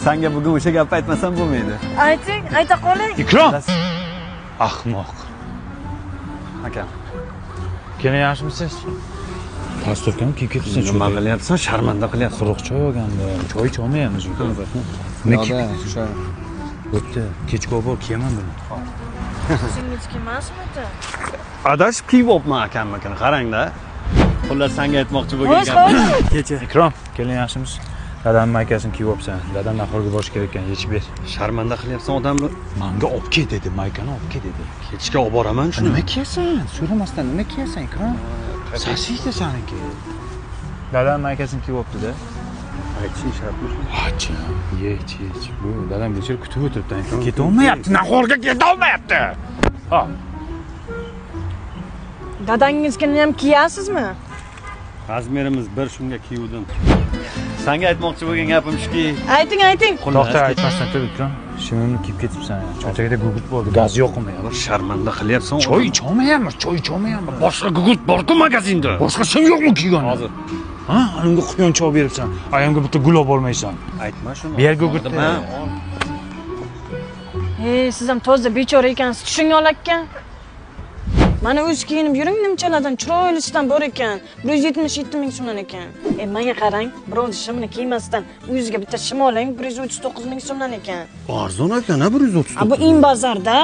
Senga bugun o'sha gapni aytmasam bo'lmaydi. Ayting, ayta qoling. Ikrom! Ahmoq. Akam. Keling, yaxshimisiz? Pastorkam kiyib ketibsan. Nima qilyapsan? Sharmanda qilyapsan. Quruq choy olganda. Choy icholmayapmiz uyda. Yo'da, o'sha Bo'pti. Kechki obor kiyaman buni. Sizniki emasmidi? adashib kiyib olibman akamnikini, qarang-da. Xullas senga aytmoqchi bo'lgan Xo'sh, gapim. xo'sh. Kecha Ikrom, keling, yaxshimisiz? Dadam maykasini kiyib olibsan. Dadam nahorga borish kerak ekan, yechib ber. sharmanda qilyapsan odamni. Menga olib ket dedi, maykani olib ket dedi. Kechga olib boraman shuni. Nima kiyasan? So'ramasdan nima kiyasan, Ikrom? Sasiydi saniki. Dadam maykasini kiyib olibdi-da. Aytishing shartmi? Acha, yech. Bu dadam kechir kutib o'tiribdi. Ketolmayapti, nahorga ketolmayapti. Ha. Dadangizgani ham kiyasizmi? Razmerimiz bir shunga kiyuvdim. Senga aytmoqchi bo'lgan gapim shuki, Ayting. To'xta, aytmasdan tur, Ikrom. Shimimni kiyib ketibsan. Cho'ntagida gugurt bo'ldi, gaz yo'qmi? sharmanda qilyapsan. Choy icholmayapmiz, Boshqa gugurt bor-ku magazinda. Boshqa sim yo'qmi kiygan? Hozir Ha, unga quyoncha olib beribsan. Ayamga bitta gul olib olmaysan. aytma shuni. Ber gugurtni. Siz ham toza bechora ekansiz, tushunga olakkan. Mana o'zi kiyinib yuring, nimchalardan chiroylisidan bor ekan. 177 ming so'mdan ekan. Menga qarang, birovni shimini kiymasdan o'ziga bitta shim oling, 139 ming so'mdan ekan. Arzon ekan, 130. Bu Inbazarda.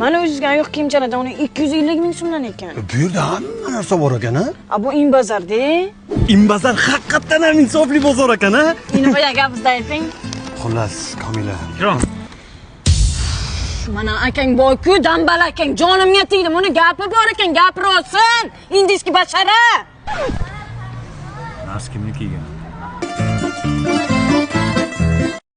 Mana o'zizga oyoq kiyimchalardan uni 250 ming so'mdan ekan. Bu yerda hamma narsa bor ekan, ha? Bu Inbazarda. Inbazar haqiqatan ham insofli bozor ekan, ha? Meni qo'ya gapingizni ayting. Xullas, Komila. Ikrom. Mana akang boy-ku, dambal akang jonimga tegdi. Buni gapi bor ekan, gapira olsin. Indiski bashara. Nas kimni kiygan?